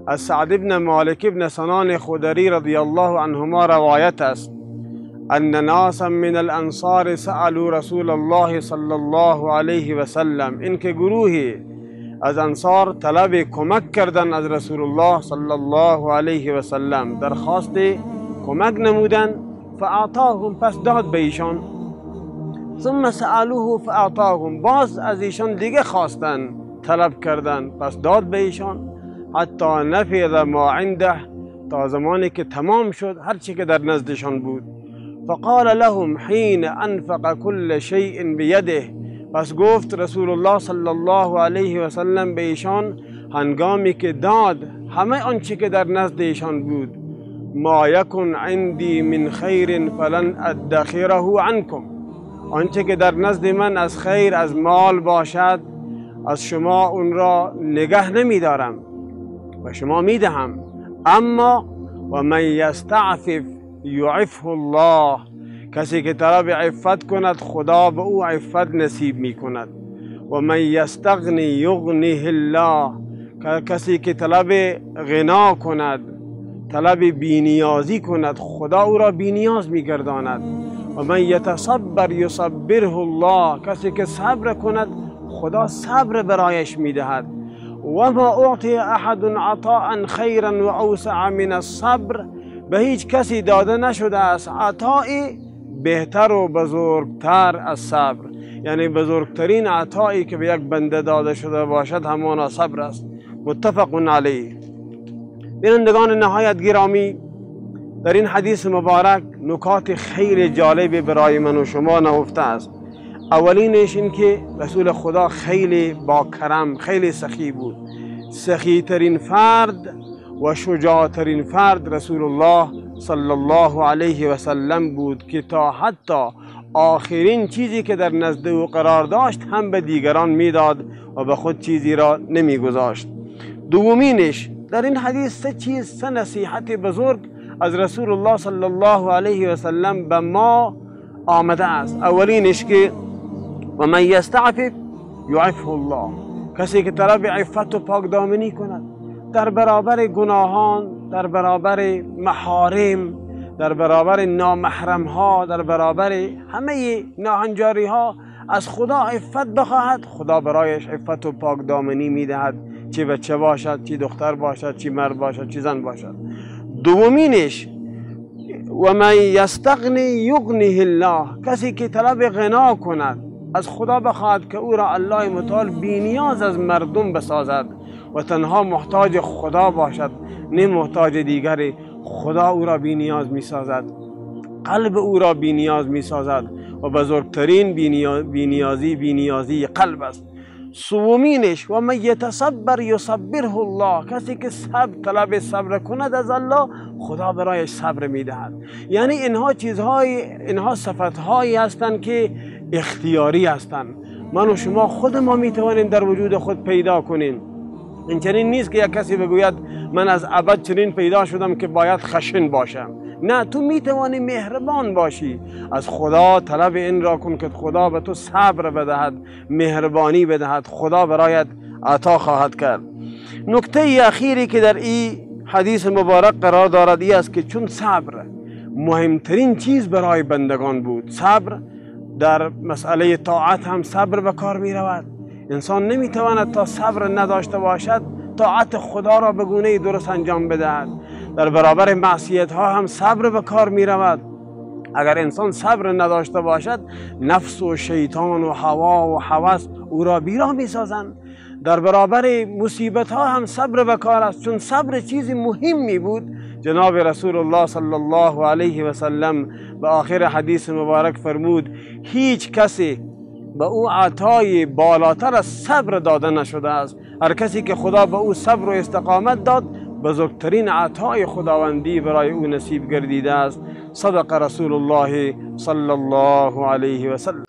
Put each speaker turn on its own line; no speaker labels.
از سعد بن مالک بن سنان خدری رضی الله عنهما روایت است ان ناسا من الانصار سألوا رسول الله صلی الله علیه و سلم، اینکه گروهی از انصار طلب کمک کردن از رسول الله صلی الله علیه و سلم، درخواست کمک نمودن، فاعطاهم، پس داد به ایشان، ثم سألوه فاعطاهم، باز از ایشان دیگه خواستن، طلب کردن، پس داد به ایشان، حتی نفذ ما عنده، تا زمانی که تمام شد هر چی که در نزدشان بود. فقال لهم حين انفق كل شيء بيده، پس گفت رسول الله صلی الله علیه و سلم به ایشان هنگامی که داد همه آنچه که در نزد ایشان بود، ما یکن عندی من خیر فلن ادخره عنکم، آنچه که در نزد من از خیر، از مال باشد، از شما اون را نگه نمی دارم و شما می دهم. اما و من یستعفف یعفه الله، کسی که طلب عفت کند خدا به او عفت نصیب می کند. و من یستغنی یغنیه الله، کسی که طلب غنا کند، طلب بینیازی کند، خدا او را بینیاز می گرداند. و من یتصبر یصبره الله، کسی که صبر کند خدا صبر برایش می دهد. و ما اعطی احد عطاء خیرا و اوسع من الصبر، به هیچ کسی داده نشده است عطایی بهتر و بزرگتر از صبر، یعنی بزرگترین عطایی که به یک بنده داده شده باشد همانا صبر است. متفق علیه. بینندگان نهایت گرامی، در این حدیث مبارک نکات خیلی جالبی برای من و شما نهفته است. اولینش این که رسول خدا خیلی با کرم، خیلی سخی بود. سخی ترین فرد و شجاع ترین فرد رسول الله صلی الله علیه و سلم بود که تا حتی آخرین چیزی که در نزد او قرار داشت هم به دیگران میداد و به خود چیزی را نمیگذاشت. دومینش در این حدیث سه نصیحت بزرگ از رسول الله صلی الله علیه و سلم به ما آمده است. اولینش که و من یستعفف یعفه الله، کسی که طلب عفت و پاکدامنی کند در برابر گناهان، در برابر محارم، در برابر نامحرم ها، در برابر همه ناهنجاری ها از خدا عفت بخواهد، خدا برایش عفت و پاکدامنی میدهد، چه بچه باشد، چه دختر باشد، چه مرد باشد، چه زن باشد. دومینش و من یستغنی یغنیه الله، کسی که طلب غنا کند از خدا بخواهد که او را الله متعال بینیاز از مردم بسازد و تنها محتاج خدا باشد، نه محتاج دیگری، خدا او را بینیاز می سازد، قلب او را بینیاز می سازد و بزرگترین بینیازی قلب است. سومینش و من یتصبر یصبره الله، کسی که طلب صبر کند از الله خدا برایش صبر می دهد. یعنی اینها صفتهایی هستند که اختیاری هستند. من و شما خود ما می توانیم در وجود خود پیدا کنیم. این چنین نیست که یک کسی بگوید من از ابد چنین پیدا شدم که باید خشن باشم. نه، تو می توانی مهربان باشی. از خدا طلب این را کن که خدا به تو صبر بدهد، مهربانی بدهد، خدا برایت عطا خواهد کرد. نکته اخیری که در این حدیث مبارک قرار دارد این است که چون صبر مهمترین چیز برای بندگان بود، صبر در مسئله طاعت هم صبر به کار می رود. انسان نمی تواند تا صبر نداشته باشد طاعت خدا را به گونه درست انجام بدهد. در برابر معصیت ها هم صبر به کار می رود. اگر انسان صبر نداشته باشد نفس و شیطان و هوا و هوس او را بیراه می سازند. در برابر مصیبت ها هم صبر به کار است. چون صبر چیزی مهمی بود، جناب رسول الله صلی الله علیه و سلم به آخر حدیث مبارک فرمود هیچ کسی به او عطای بالاتر از صبر داده نشده است. هر کسی که خدا به او صبر و استقامت داد بزرگترین عطای خداوندی برای او نصیب گردیده است. صدق رسول الله صلی الله علیه و سلم.